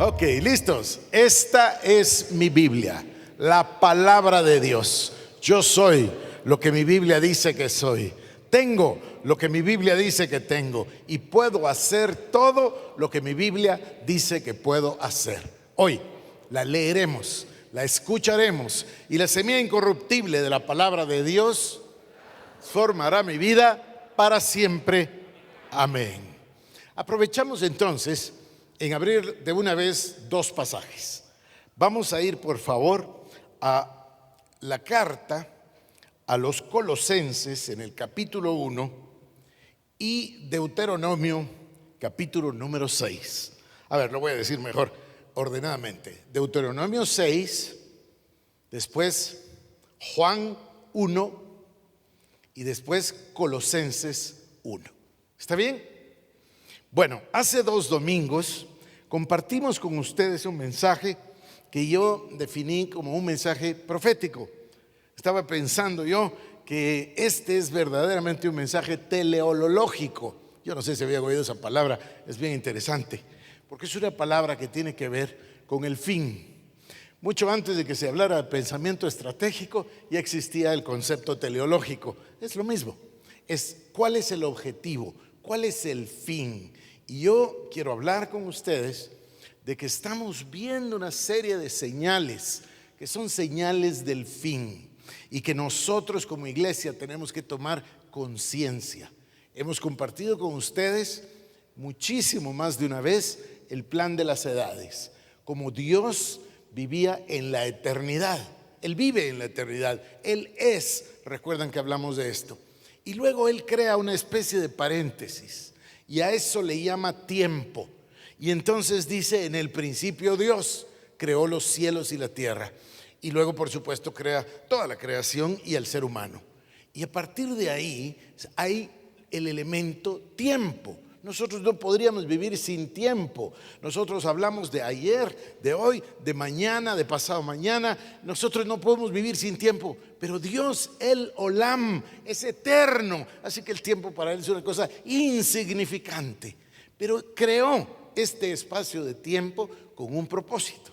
Ok, listos. Esta es mi Biblia, la palabra de Dios. Yo soy lo que mi Biblia dice que soy. Tengo lo que mi Biblia dice que tengo. Y puedo hacer todo lo que mi Biblia dice que puedo hacer. Hoy la leeremos, la escucharemos. Y la semilla incorruptible de la palabra de Dios formará mi vida para siempre. Amén. Aprovechamos entonces en abrir de una vez dos pasajes. Vamos a ir, por favor, a la carta a los Colosenses en el capítulo 1 y Deuteronomio capítulo número 6. A ver, lo voy a decir mejor ordenadamente. Deuteronomio 6, después Juan 1 y después Colosenses 1. ¿Está bien? Bueno, hace 2 domingos compartimos con ustedes un mensaje que yo definí como un mensaje profético. Estaba pensando yo que este es verdaderamente un mensaje teleológico. Yo no sé si había oído esa palabra, es bien interesante, porque es una palabra que tiene que ver con el fin. Mucho antes de que se hablara de pensamiento estratégico, ya existía el concepto teleológico. Es lo mismo, es cuál es el objetivo, cuál es el fin. Y yo quiero hablar con ustedes de que estamos viendo una serie de señales que son señales del fin y que nosotros como iglesia tenemos que tomar conciencia. Hemos compartido con ustedes muchísimo más de una vez el plan de las edades, como Dios vivía en la eternidad. Él vive en la eternidad, Él es, recuerdan que hablamos de esto. Y luego Él crea una especie de paréntesis y a eso le llama tiempo. Y entonces dice, en el principio Dios creó los cielos y la tierra. Y luego, por supuesto, crea toda la creación y el ser humano. Y a partir de ahí hay el elemento tiempo. Nosotros no podríamos vivir sin tiempo. Nosotros hablamos de ayer, de hoy, de mañana, de pasado mañana. Nosotros no podemos vivir sin tiempo. Pero Dios, el Olam, es eterno. Así que el tiempo para Él es una cosa insignificante. Pero creó este espacio de tiempo con un propósito.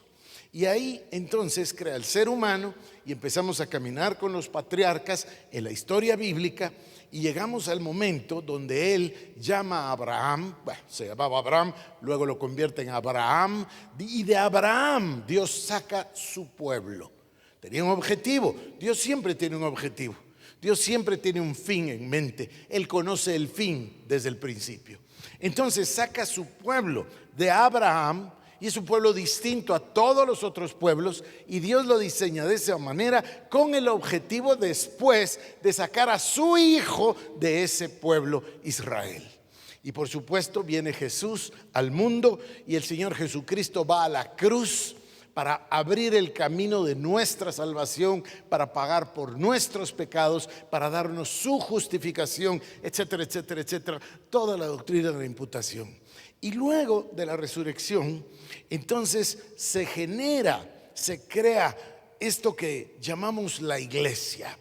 Y ahí entonces crea el ser humano y empezamos a caminar con los patriarcas en la historia bíblica. Y llegamos al momento donde Él llama a Abraham, se llamaba Abraham, luego lo convierte en Abraham, y de Abraham Dios saca su pueblo. Tenía un objetivo, Dios siempre tiene un objetivo, Dios siempre tiene un fin en mente, Él conoce el fin desde el principio. Entonces saca su pueblo de Abraham, y es un pueblo distinto a todos los otros pueblos, y Dios lo diseña de esa manera con el objetivo después de sacar a su hijo de ese pueblo, Israel. Y por supuesto viene Jesús al mundo y el Señor Jesucristo va a la cruz para abrir el camino de nuestra salvación, para pagar por nuestros pecados, para darnos su justificación, etcétera, etcétera, etcétera. Toda la doctrina de la imputación. Y luego de la resurrección, entonces se crea esto que llamamos la iglesia.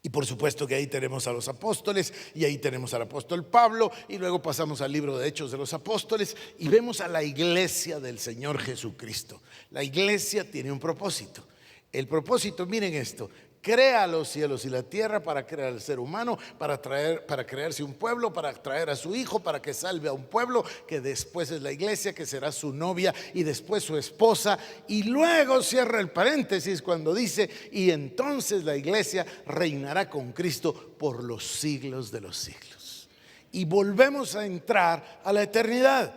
Y por supuesto que ahí tenemos a los apóstoles y ahí tenemos al apóstol Pablo y luego pasamos al libro de Hechos de los Apóstoles y vemos a la iglesia del Señor Jesucristo. La iglesia tiene un propósito. El propósito, miren esto, crea los cielos y la tierra para crear al ser humano, para crearse un pueblo, para traer a su hijo, para que salve a un pueblo, que después es la iglesia, que será su novia y después su esposa. Y luego cierra el paréntesis cuando dice, y entonces la iglesia reinará con Cristo por los siglos de los siglos. Y volvemos a entrar a la eternidad.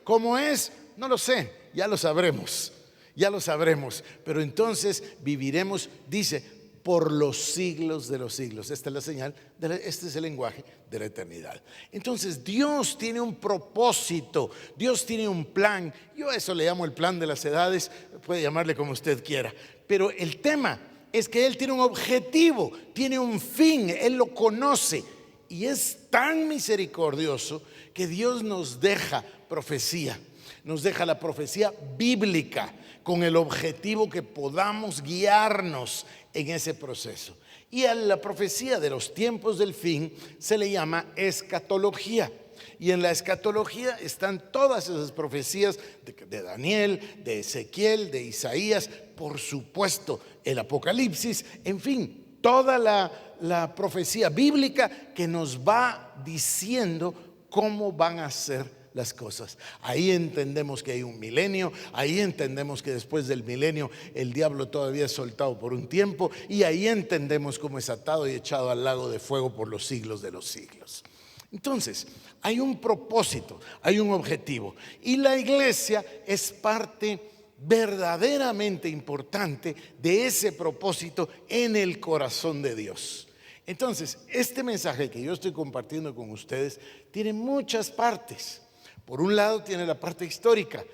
¿Cómo es? No lo sé, ya lo sabremos, pero entonces viviremos, dice, por los siglos de los siglos. Esta es la señal, este es el lenguaje de la eternidad. Entonces Dios tiene un propósito, Dios tiene un plan. Yo a eso le llamo el plan de las edades, puede llamarle como usted quiera. Pero el tema es que Él tiene un objetivo, tiene un fin, Él lo conoce. Y es tan misericordioso que Dios nos deja profecía. Nos deja la profecía bíblica con el objetivo que podamos guiarnos en ese proceso. Y a la profecía de los tiempos del fin se le llama escatología. Y en la escatología están todas esas profecías de Daniel, de Ezequiel, de Isaías, por supuesto el Apocalipsis, en fin, toda la profecía bíblica que nos va diciendo cómo van a ser las cosas. Ahí entendemos que hay un milenio, ahí entendemos que después del milenio el diablo todavía es soltado por un tiempo, y ahí entendemos cómo es atado y echado al lago de fuego por los siglos de los siglos. Entonces, hay un propósito, hay un objetivo, y la iglesia es parte verdaderamente importante de ese propósito en el corazón de Dios. Entonces, este mensaje que yo estoy compartiendo con ustedes tiene muchas partes. Por un lado tiene la parte histórica.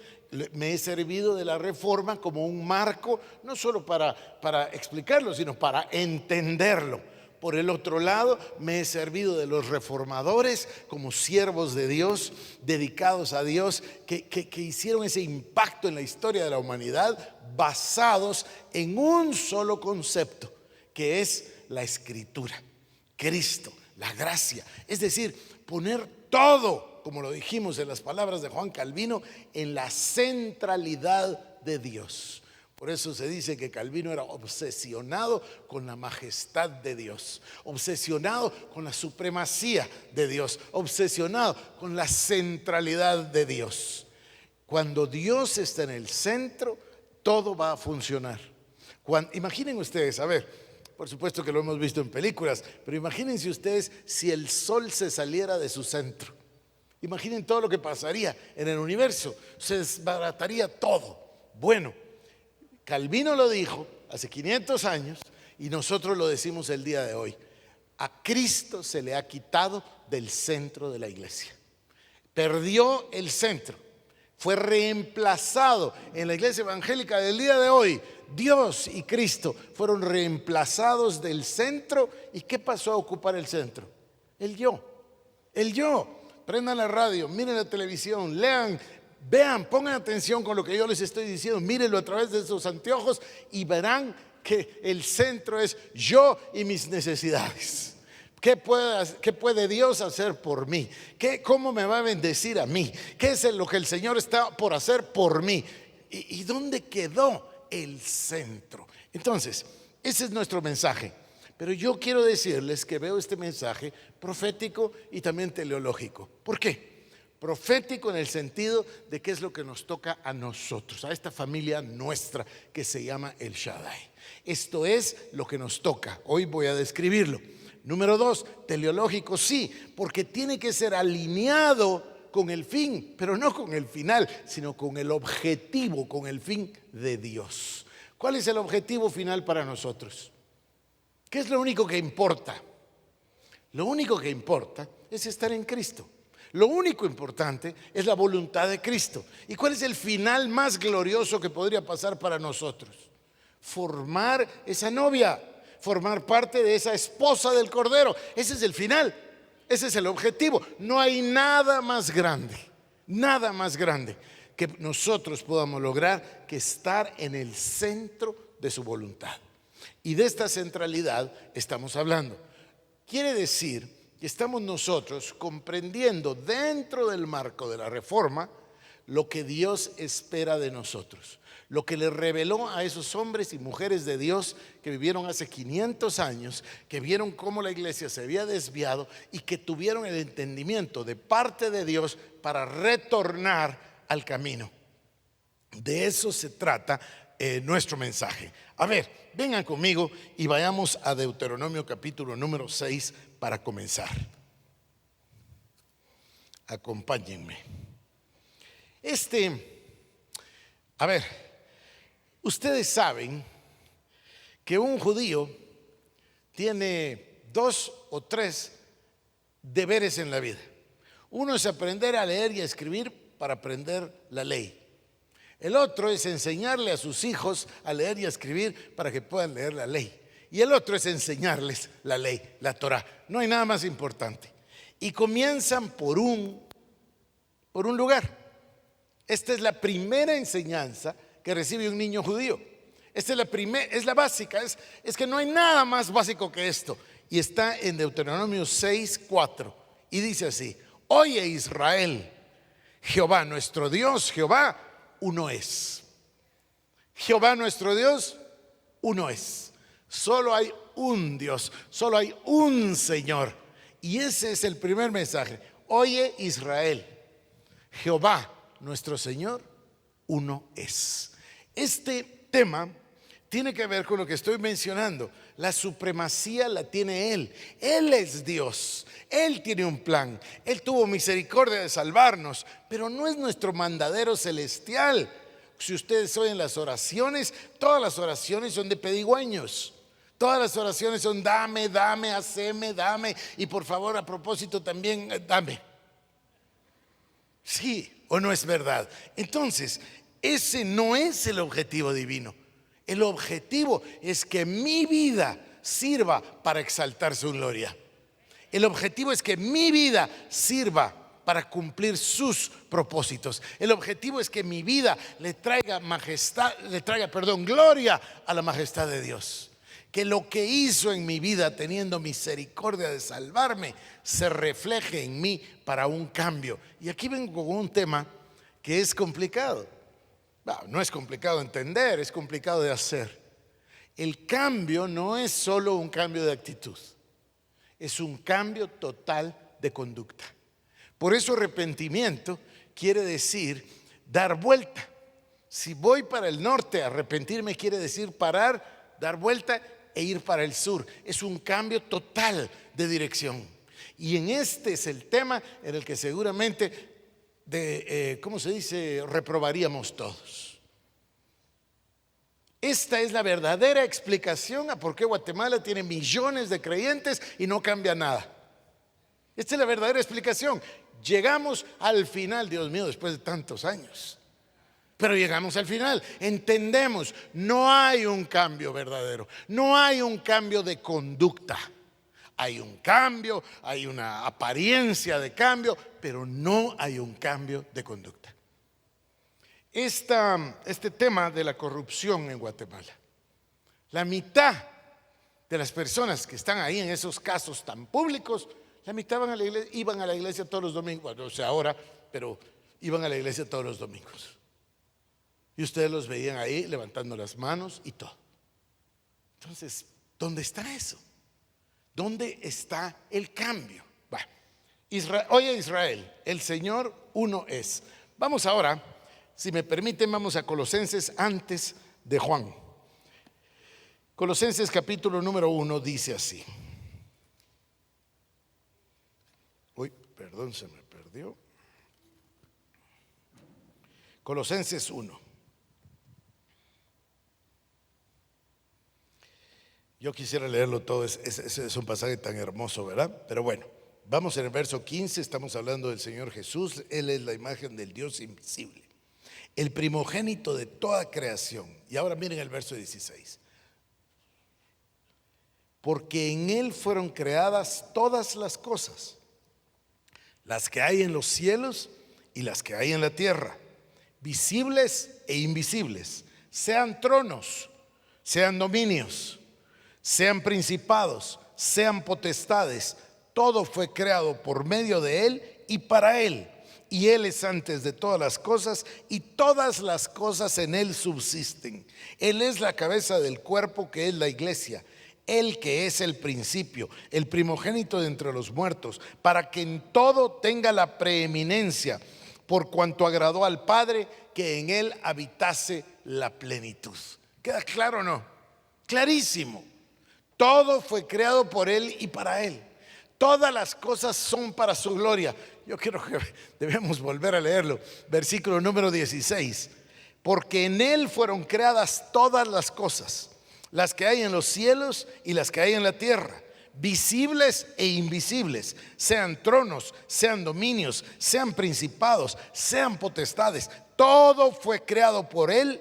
Me he servido de la Reforma como un marco, no solo para explicarlo, sino para entenderlo. Por el otro lado, me he servido de los reformadores como siervos de Dios, dedicados a Dios, que hicieron ese impacto en la historia de la humanidad, basados en un solo concepto, que es la Escritura, Cristo, la gracia. Es decir, poner todo, como lo dijimos en las palabras de Juan Calvino, en la centralidad de Dios. Por eso se dice que Calvino era obsesionado con la majestad de Dios, obsesionado con la supremacía de Dios, obsesionado con la centralidad de Dios. Cuando Dios está en el centro, todo va a funcionar. Imaginen ustedes, a ver, por supuesto que lo hemos visto en películas, pero imagínense ustedes si el sol se saliera de su centro. Imaginen todo lo que pasaría en el universo, se desbarataría todo. Bueno, Calvino lo dijo hace 500 años y nosotros lo decimos el día de hoy. A Cristo se le ha quitado del centro de la iglesia. Perdió el centro. Fue reemplazado en la iglesia evangélica del día de hoy. Dios y Cristo fueron reemplazados del centro. ¿Y qué pasó a ocupar el centro? El yo. El yo. Prendan la radio, miren la televisión, lean, vean, pongan atención con lo que yo les estoy diciendo, mírenlo a través de esos anteojos y verán que el centro es yo y mis necesidades. ¿Qué puede Dios hacer por mí? ¿Cómo me va a bendecir a mí? ¿Qué es lo que el Señor está por hacer por mí? ¿Y dónde quedó el centro? Entonces, ese es nuestro mensaje. Pero yo quiero decirles que veo este mensaje profético y también teleológico. ¿Por qué? Profético en el sentido de qué es lo que nos toca a nosotros, a esta familia nuestra que se llama El Shaddai. Esto es lo que nos toca. Hoy voy a describirlo. Número 2, teleológico sí, porque tiene que ser alineado con el fin, pero no con el final, sino con el objetivo, con el fin de Dios. ¿Cuál es el objetivo final para nosotros? ¿Qué es lo único que importa? Lo único que importa es estar en Cristo. Lo único importante es la voluntad de Cristo. ¿Y cuál es el final más glorioso que podría pasar para nosotros? Formar esa novia, formar parte de esa esposa del Cordero. Ese es el final, ese es el objetivo. No hay nada más grande que nosotros podamos lograr que estar en el centro de su voluntad. Y de esta centralidad estamos hablando. Quiere decir que estamos nosotros comprendiendo dentro del marco de la Reforma lo que Dios espera de nosotros, lo que le reveló a esos hombres y mujeres de Dios que vivieron hace 500 años, que vieron cómo la iglesia se había desviado y que tuvieron el entendimiento de parte de Dios para retornar al camino. De eso se trata nuestro mensaje. A ver, vengan conmigo y vayamos a Deuteronomio capítulo número 6 para comenzar. Acompáñenme. A ver, ustedes saben que un judío tiene 2 o 3 deberes en la vida. Uno es aprender a leer y a escribir para aprender la ley. El otro es enseñarle a sus hijos a leer y a escribir para que puedan leer la ley. Y el otro es enseñarles la ley, la Torá. No hay nada más importante. Y comienzan por un lugar. Esta es la primera enseñanza que recibe un niño judío. Esta es la básica. Es que no hay nada más básico que esto. Y está en Deuteronomio 6:4. Y dice así: Oye Israel, Jehová nuestro Dios, Jehová uno es. Jehová nuestro Dios, uno es. Solo hay un Dios, solo hay un Señor. Y ese es el primer mensaje. Oye Israel, Jehová nuestro Señor, uno es. Este tema tiene que ver con lo que estoy mencionando. La supremacía la tiene Él. Él es Dios. Él tiene un plan. Él tuvo misericordia de salvarnos, pero no es nuestro mandadero celestial. Si ustedes oyen las oraciones, todas las oraciones son de pedigüeños. Todas las oraciones son dame, dame, haceme, dame. Y por favor, a propósito también, dame. Sí o no es verdad. Entonces, ese no es el objetivo divino. El objetivo es que mi vida sirva para exaltar su gloria. El objetivo es que mi vida sirva para cumplir sus propósitos. El objetivo es que mi vida le traiga gloria a la majestad de Dios. Que lo que hizo en mi vida, teniendo misericordia de salvarme, se refleje en mí para un cambio. Y aquí vengo con un tema que es complicado. No es complicado de entender, es complicado de hacer. El cambio no es solo un cambio de actitud, es un cambio total de conducta. Por eso arrepentimiento quiere decir dar vuelta. Si voy para el norte, arrepentirme quiere decir parar, dar vuelta e ir para el sur. Es un cambio total de dirección. Y en este es el tema en el que seguramente reprobaríamos todos. Esta es la verdadera explicación a por qué Guatemala tiene millones de creyentes y no cambia nada. Esta es la verdadera explicación. Llegamos al final, Dios mío, después de tantos años. Pero llegamos al final, entendemos, no hay un cambio verdadero, no hay un cambio de conducta. Hay un cambio, hay una apariencia de cambio, pero no hay un cambio de conducta. Este tema de la corrupción en Guatemala, la mitad de las personas que están ahí en esos casos tan públicos, la mitad iban a la iglesia todos los domingos, bueno, no sé ahora, pero iban a la iglesia todos los domingos. Y ustedes los veían ahí levantando las manos y todo. Entonces, ¿dónde está eso? ¿Dónde está el cambio? Oye Israel, el Señor uno es. Vamos ahora, si me permiten, vamos a Colosenses antes de Juan. Colosenses capítulo número 1 dice así. Perdón, se me perdió. Colosenses 1. Yo quisiera leerlo todo, es un pasaje tan hermoso, ¿verdad? Pero bueno, vamos en el verso 15, estamos hablando del Señor Jesús. Él es la imagen del Dios invisible, el primogénito de toda creación. Y ahora miren el verso 16. Porque en Él fueron creadas todas las cosas, las que hay en los cielos y las que hay en la tierra, visibles e invisibles, sean tronos, sean dominios, sean principados, sean potestades. Todo fue creado por medio de Él y para Él. Y Él es antes de todas las cosas, y todas las cosas en Él subsisten. Él es la cabeza del cuerpo, que es la iglesia. Él que es el principio, el primogénito de entre los muertos, para que en todo tenga la preeminencia, por cuanto agradó al Padre que en Él habitase la plenitud. ¿Queda claro o no? Clarísimo. Todo fue creado por Él y para Él. Todas las cosas son para su gloria. Yo creo que debemos volver a leerlo. Versículo número 16. Porque en Él fueron creadas todas las cosas, las que hay en los cielos y las que hay en la tierra, visibles e invisibles, sean tronos, sean dominios, sean principados, sean potestades. Todo fue creado por Él,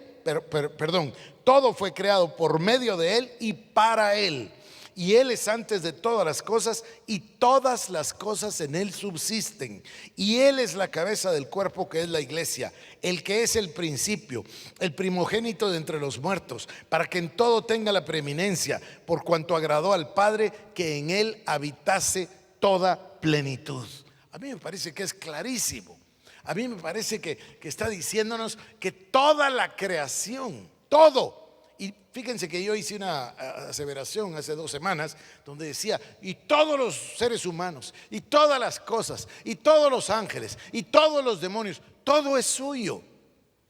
todo fue creado por medio de Él y para Él. Y Él es antes de todas las cosas, y todas las cosas en Él subsisten. Y Él es la cabeza del cuerpo, que es la iglesia, el que es el principio, el primogénito de entre los muertos, para que en todo tenga la preeminencia, por cuanto agradó al Padre que en Él habitase toda plenitud. A mí me parece que es clarísimo. A mí me parece que está diciéndonos que toda la creación, todo. Y fíjense que yo hice una aseveración hace 2 semanas donde decía, y todos los seres humanos, y todas las cosas, y todos los ángeles, y todos los demonios, todo es suyo.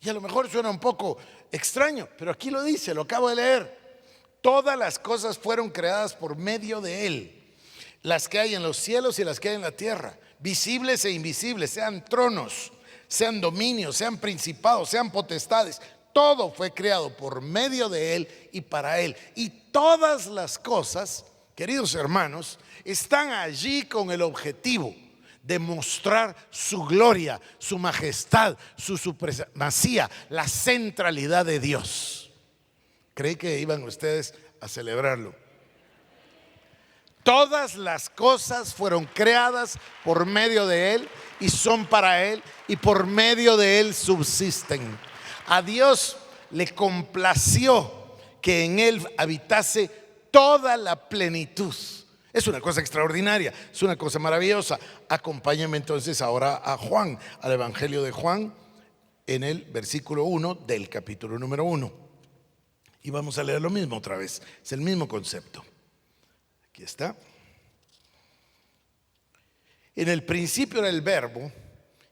Y a lo mejor suena un poco extraño, pero aquí lo dice, lo acabo de leer. Todas las cosas fueron creadas por medio de Él, las que hay en los cielos y las que hay en la tierra, visibles e invisibles, sean tronos, sean dominios, sean principados, sean potestades. Todo fue creado por medio de Él y para Él. Y todas las cosas, queridos hermanos, están allí con el objetivo de mostrar su gloria, su majestad, su supremacía, la centralidad de Dios. Creí que iban ustedes a celebrarlo. Todas las cosas fueron creadas por medio de Él y son para Él, y por medio de Él subsisten. A Dios le complació que en Él habitase toda la plenitud. Es una cosa extraordinaria, es una cosa maravillosa. Acompáñenme entonces ahora a Juan, al Evangelio de Juan, en el versículo 1 del capítulo número 1. Y vamos a leer lo mismo otra vez, es el mismo concepto. Aquí está. En el principio era el verbo,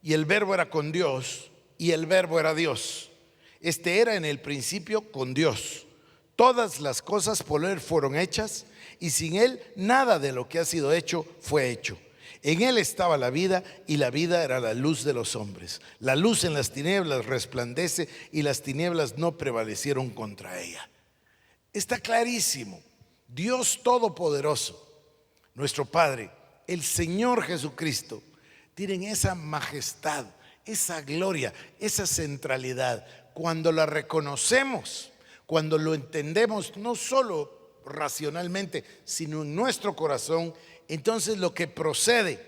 y el verbo era con Dios, y el verbo era Dios. Este era en el principio con Dios. Todas las cosas por Él fueron hechas, y sin Él nada de lo que ha sido hecho fue hecho. En Él estaba la vida, y la vida era la luz de los hombres. La luz en las tinieblas resplandece, y las tinieblas no prevalecieron contra ella. Está clarísimo. Dios Todopoderoso, nuestro Padre, el Señor Jesucristo, tienen esa majestad, esa gloria, esa centralidad. Cuando la reconocemos, cuando lo entendemos, no solo racionalmente, sino en nuestro corazón, entonces lo que procede,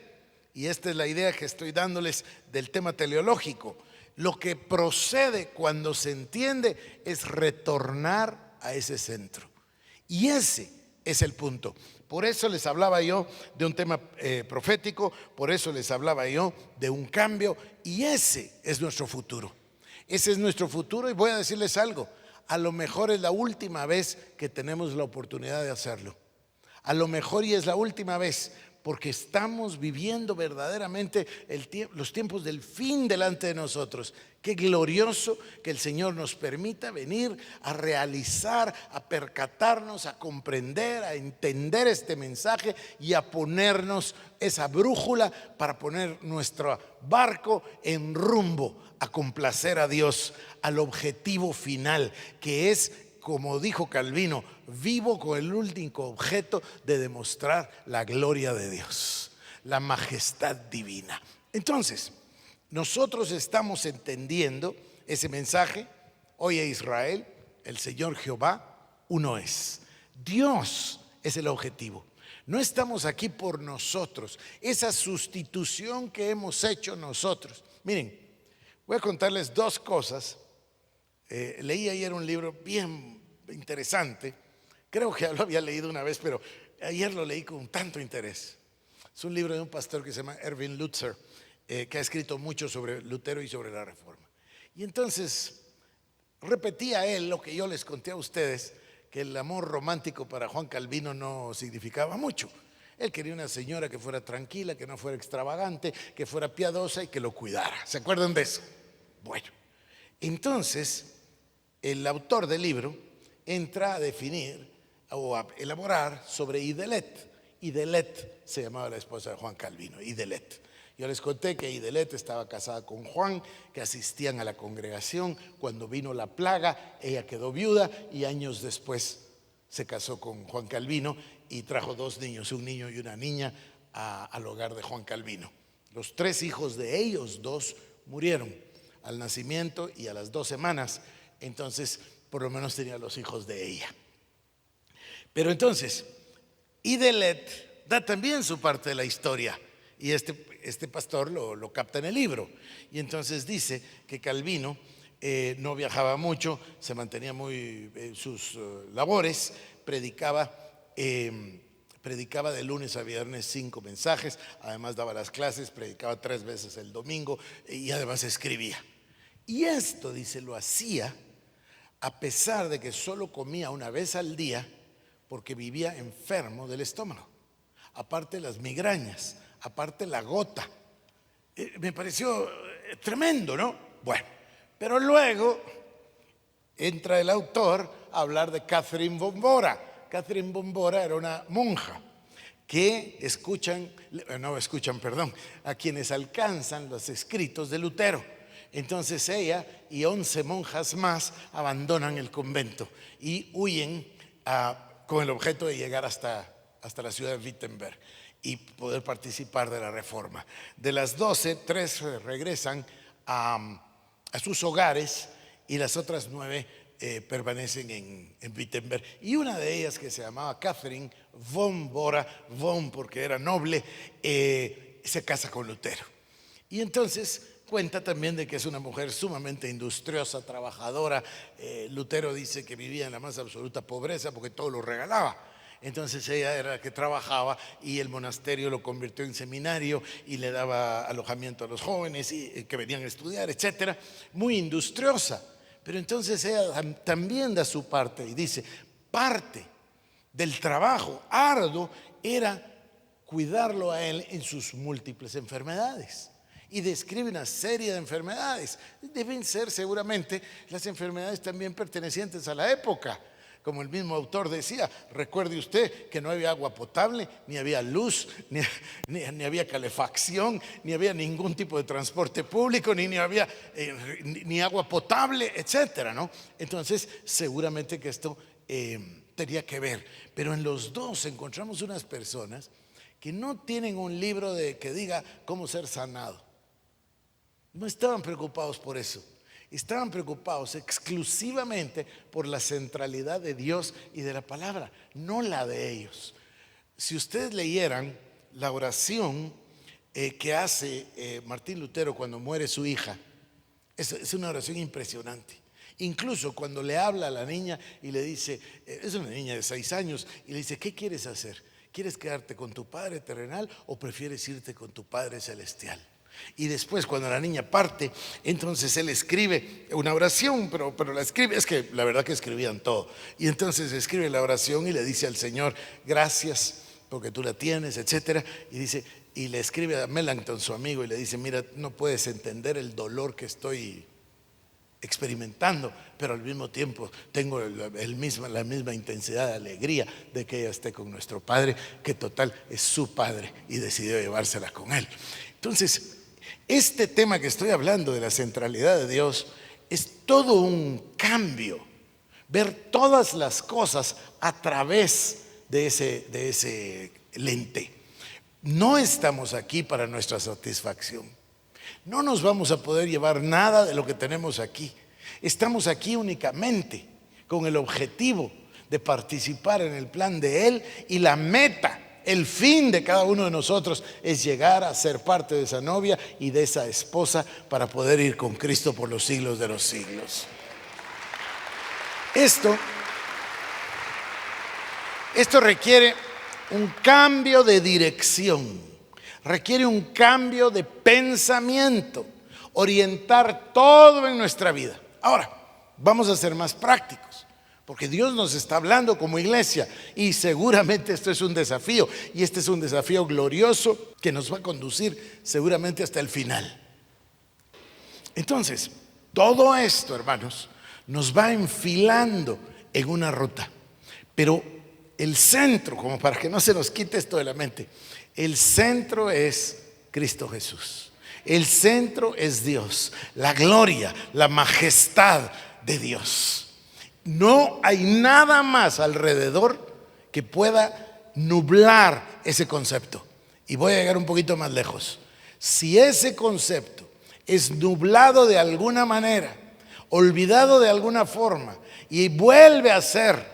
y esta es la idea que estoy dándoles del tema teleológico, lo que procede cuando se entiende es retornar a ese centro. Y ese es el punto. Por eso les hablaba yo de un tema profético, por eso les hablaba yo de un cambio, y ese es nuestro futuro. Ese es nuestro futuro, y voy a decirles algo, a lo mejor es la última vez que tenemos la oportunidad de hacerlo. A lo mejor y es la última vez, porque estamos viviendo verdaderamente los tiempos del fin delante de nosotros. Qué glorioso que el Señor nos permita venir a realizar, a percatarnos, a comprender, a entender este mensaje y a ponernos esa brújula para poner nuestro barco en rumbo a complacer a Dios, al objetivo final, que es, como dijo Calvino, vivo con el único objeto de demostrar la gloria de Dios, la majestad divina. Entonces, nosotros estamos entendiendo ese mensaje. Oye Israel, el Señor Jehová uno es. Dios es el objetivo. No estamos aquí por nosotros, esa sustitución que hemos hecho nosotros. Miren, voy a contarles 2 cosas. Leí ayer un libro bien interesante. Creo que ya lo había leído una vez, pero ayer lo leí con tanto interés. Es un libro de un pastor que se llama Erwin Lutzer, que ha escrito mucho sobre Lutero y sobre la Reforma. Y entonces repetía él lo que yo les conté a ustedes, que el amor romántico para Juan Calvino no significaba mucho. Él quería una señora que fuera tranquila, que no fuera extravagante, que fuera piadosa y que lo cuidara. ¿Se acuerdan de eso? Bueno, entonces el autor del libro entra a definir o a elaborar sobre Idelette. Idelette se llamaba la esposa de Juan Calvino, Idelette. Yo les conté que Idelette estaba casada con Juan, que asistían a la congregación. Cuando vino la plaga, ella quedó viuda y años después se casó con Juan Calvino y trajo 2 niños, un niño y una niña, al hogar de Juan Calvino. Los 3 hijos de ellos 2 murieron al nacimiento y a las 2 semanas. Entonces, por lo menos tenía los hijos de ella. Pero entonces, Idelette da también su parte de la historia. Y este pastor lo capta en el libro. Y entonces dice que Calvino no viajaba mucho, se mantenía muy en sus labores, predicaba predicaba de lunes a viernes 5 mensajes, además daba las clases, predicaba 3 veces el domingo y además escribía. Y esto, dice, lo hacía a pesar de que solo comía una vez al día porque vivía enfermo del estómago. Aparte las migrañas, aparte la gota. Me pareció tremendo, ¿no? Bueno, pero luego entra el autor a hablar de Catherine von Bora. Catherine von Bora era una monja que a quienes alcanzan los escritos de Lutero. Entonces ella y 11 monjas más abandonan el convento y huyen con el objeto de llegar hasta la ciudad de Wittenberg y poder participar de la reforma. De las 12, 3 regresan a sus hogares y las otras 9 permanecen en Wittenberg. Y una de ellas, que se llamaba Catherine von Bora, von porque era noble, se casa con Lutero. Y entonces cuenta también de que es una mujer sumamente industriosa, trabajadora. Lutero dice que vivía en la más absoluta pobreza porque todo lo regalaba. Entonces ella era la que trabajaba y el monasterio lo convirtió en seminario y le daba alojamiento a los jóvenes que venían a estudiar, etcétera. Muy industriosa. Pero entonces ella también da su parte y dice, parte del trabajo arduo era cuidarlo a él en sus múltiples enfermedades. Y describe una serie de enfermedades. Deben ser seguramente las enfermedades también pertenecientes a la época. Como el mismo autor decía, recuerde usted que no había agua potable, ni había luz, ni había calefacción, ni había ningún tipo de transporte público, ni había ni agua potable, etcétera, ¿no? Entonces, seguramente que esto tenía que ver. Pero en los dos encontramos unas personas que no tienen un libro que diga cómo ser sanado. No estaban preocupados por eso. Estaban preocupados exclusivamente por la centralidad de Dios y de la palabra, no la de ellos. Si ustedes leyeran la oración que hace Martín Lutero cuando muere su hija, es una oración impresionante. Incluso cuando le habla a la niña y le dice, es una niña de 6 años, y le dice, ¿qué quieres hacer? ¿Quieres quedarte con tu padre terrenal o prefieres irte con tu padre celestial? Y después, cuando la niña parte, entonces él escribe una oración, pero la escribe, es que la verdad que escribían todo. Y entonces escribe la oración y le dice al Señor, gracias porque tú la tienes, etcétera. Y le escribe a Melanchthon, su amigo, y le dice, mira, no puedes entender el dolor que estoy experimentando, pero al mismo tiempo tengo la misma intensidad de alegría de que ella esté con nuestro Padre, que total es su Padre y decidió llevársela con él. Entonces, este tema que estoy hablando de la centralidad de Dios es todo un cambio, ver todas las cosas a través de ese lente. No estamos aquí para nuestra satisfacción. No nos vamos a poder llevar nada de lo que tenemos aquí. Estamos aquí únicamente con el objetivo de participar en el plan de Él, y la meta, el fin de cada uno de nosotros es llegar a ser parte de esa novia y de esa esposa para poder ir con Cristo por los siglos de los siglos. Esto requiere un cambio de dirección, requiere un cambio de pensamiento, orientar todo en nuestra vida. Ahora, vamos a ser más prácticos, porque Dios nos está hablando como iglesia y seguramente esto es un desafío, y este es un desafío glorioso que nos va a conducir seguramente hasta el final. Entonces, todo esto, hermanos, nos va enfilando en una ruta, pero el centro, como para que no se nos quite esto de la mente, el centro es Cristo Jesús. El centro es Dios, la gloria, la majestad de Dios. No hay nada más alrededor que pueda nublar ese concepto. Y voy a llegar un poquito más lejos. Si ese concepto es nublado de alguna manera, olvidado de alguna forma, y vuelve a ser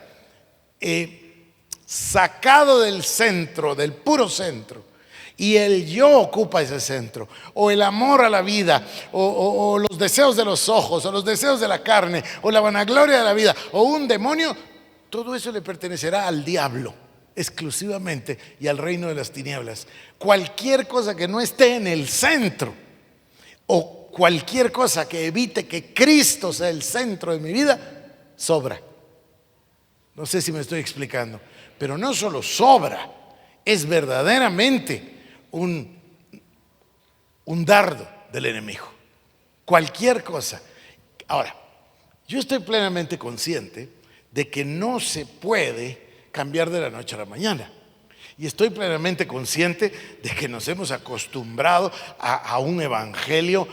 sacado del centro, del puro centro, y el yo ocupa ese centro, o el amor a la vida, o los deseos de los ojos, o los deseos de la carne, o la vanagloria de la vida, o un demonio, todo eso le pertenecerá al diablo. exclusivamente y al reino de las tinieblas. Cualquier cosa que no esté en el centro o cualquier cosa que evite que Cristo sea el centro de mi vida, sobra. No sé si me estoy explicando, pero no solo sobra, es verdaderamente un dardo del enemigo. Cualquier cosa. Ahora, yo estoy plenamente consciente de que no se puede cambiar de la noche a la mañana. Y estoy plenamente consciente de que nos hemos acostumbrado a un evangelio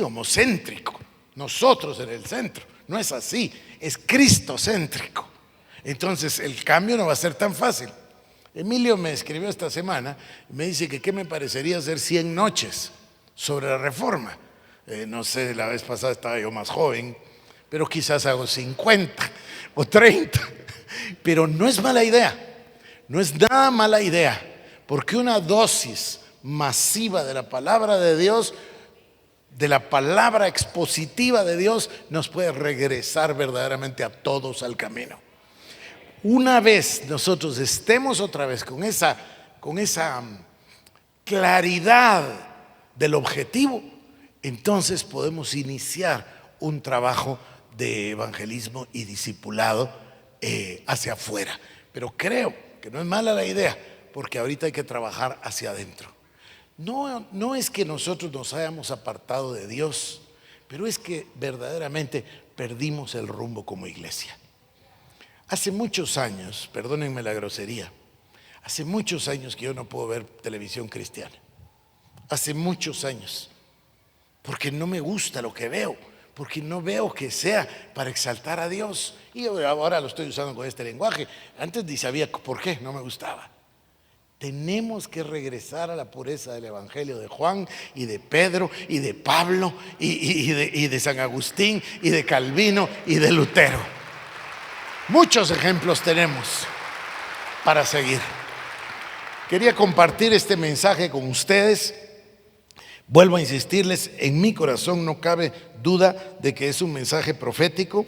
homocéntrico. Nosotros en el centro. No es así, es cristocéntrico. Entonces el cambio no va a ser tan fácil. Emilio me escribió esta semana y me dice que qué me parecería hacer 100 noches sobre la reforma. No sé, la vez pasada estaba yo más joven, pero quizás hago 50 o 30. Pero no es mala idea, no es nada mala idea, porque una dosis masiva de la palabra de Dios, de la palabra expositiva de Dios, nos puede regresar verdaderamente a todos al camino. Una vez nosotros estemos otra vez con esa claridad del objetivo, entonces podemos iniciar un trabajo de evangelismo y discipulado hacia afuera. Pero creo que no es mala la idea, porque ahorita hay que trabajar hacia adentro. No es que nosotros nos hayamos apartado de Dios, pero es que verdaderamente perdimos el rumbo como iglesia. Hace muchos años, perdónenme la grosería, hace muchos años que yo no puedo ver televisión cristiana. Hace muchos años, porque no me gusta lo que veo, porque no veo que sea para exaltar a Dios. Y ahora lo estoy usando con este lenguaje. Antes ni sabía por qué, no me gustaba. Tenemos que regresar a la pureza del evangelio de Juan y de Pedro y de Pablo y de San Agustín y de Calvino y de Lutero. Muchos ejemplos tenemos para seguir. Quería compartir este mensaje con ustedes. Vuelvo a insistirles, en mi corazón no cabe duda de que es un mensaje profético.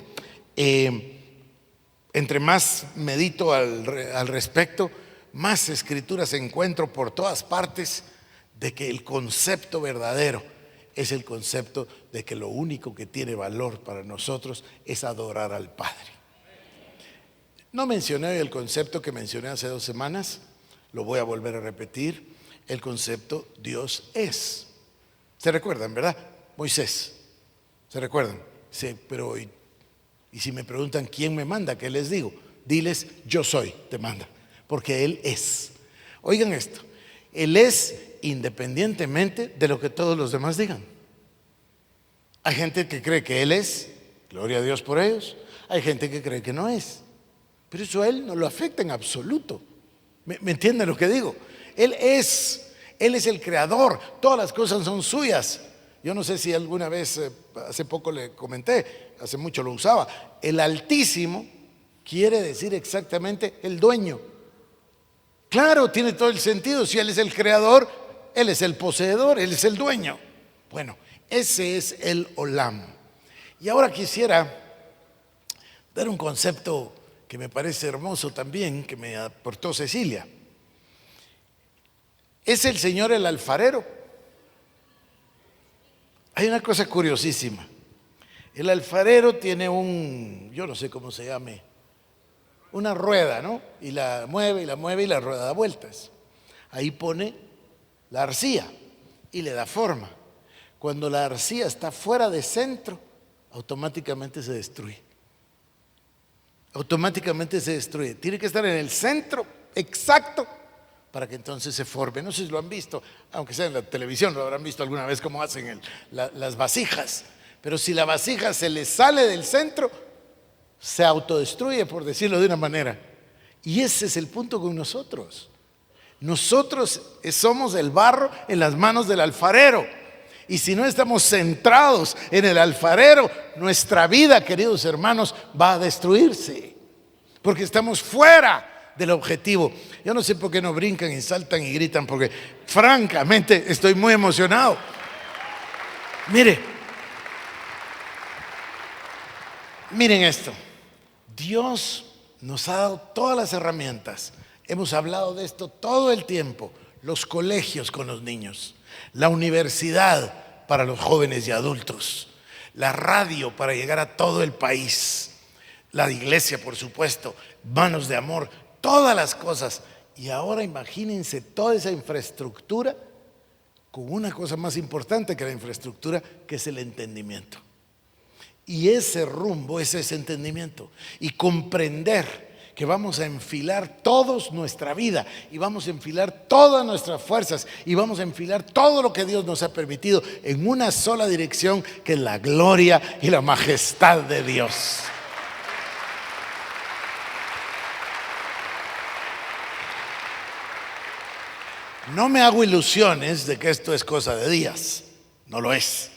Entre más medito al respecto, más escrituras encuentro por todas partes de que el concepto verdadero es el concepto de que lo único que tiene valor para nosotros es adorar al Padre. No mencioné hoy el concepto que mencioné hace 2 semanas, lo voy a volver a repetir, el concepto Dios es. ¿Se recuerdan, verdad? Moisés, ¿se recuerdan? Sí, pero y si me preguntan quién me manda, ¿qué les digo? Diles, yo soy, te manda, porque Él es. Oigan esto, Él es independientemente de lo que todos los demás digan. Hay gente que cree que Él es, gloria a Dios por ellos. Hay gente que cree que no es, pero eso a Él no lo afecta en absoluto. ¿Me entienden lo que digo? Él es el creador, todas las cosas son suyas. Yo no sé si alguna vez, hace poco le comenté, hace mucho lo usaba, el Altísimo quiere decir exactamente el dueño. Claro, tiene todo el sentido, si Él es el creador, Él es el poseedor, Él es el dueño. Bueno, ese es el Olam. Y ahora quisiera dar un concepto que me parece hermoso también, que me aportó Cecilia. Es el Señor el alfarero. Hay una cosa curiosísima. El alfarero tiene yo no sé cómo se llame, una rueda, ¿no? Y la mueve y la mueve y la rueda da vueltas. Ahí pone la arcilla y le da forma. Cuando la arcilla está fuera de centro, automáticamente se destruye. Automáticamente se destruye. Tiene que estar en el centro exacto para que entonces se forme. No sé si lo han visto, aunque sea en la televisión, lo habrán visto alguna vez cómo hacen las vasijas. Pero si la vasija se le sale del centro, se autodestruye, por decirlo de una manera. Y ese es el punto con nosotros. Nosotros somos el barro en las manos del alfarero. Y si no estamos centrados en el alfarero, nuestra vida, queridos hermanos, va a destruirse. Porque estamos fuera del objetivo. Yo no sé por qué no brincan y saltan y gritan, porque francamente estoy muy emocionado. Miren esto. Dios nos ha dado todas las herramientas. Hemos hablado de esto todo el tiempo. Los colegios con los niños, la universidad para los jóvenes y adultos, la radio para llegar a todo el país, la iglesia, por supuesto, manos de amor, todas las cosas. Y ahora imagínense toda esa infraestructura con una cosa más importante que la infraestructura, que es el entendimiento. Y ese rumbo es ese entendimiento. Y comprender que vamos a enfilar todos nuestra vida y vamos a enfilar todas nuestras fuerzas y vamos a enfilar todo lo que Dios nos ha permitido en una sola dirección, que es la gloria y la majestad de Dios. No me hago ilusiones de que esto es cosa de días. No lo es.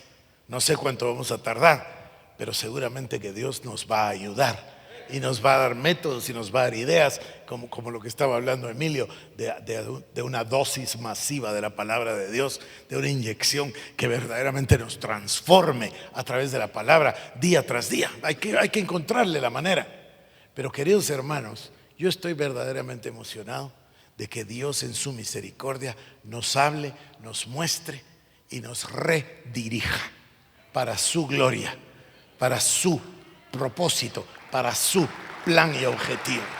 No sé cuánto vamos a tardar, pero seguramente que Dios nos va a ayudar y nos va a dar métodos y nos va a dar ideas, como lo que estaba hablando Emilio, de una dosis masiva de la palabra de Dios, de una inyección que verdaderamente nos transforme a través de la palabra día tras día. Hay que encontrarle la manera. Pero queridos hermanos, yo estoy verdaderamente emocionado de que Dios en su misericordia nos hable, nos muestre y nos redirija para su gloria, para su propósito, para su plan y objetivo.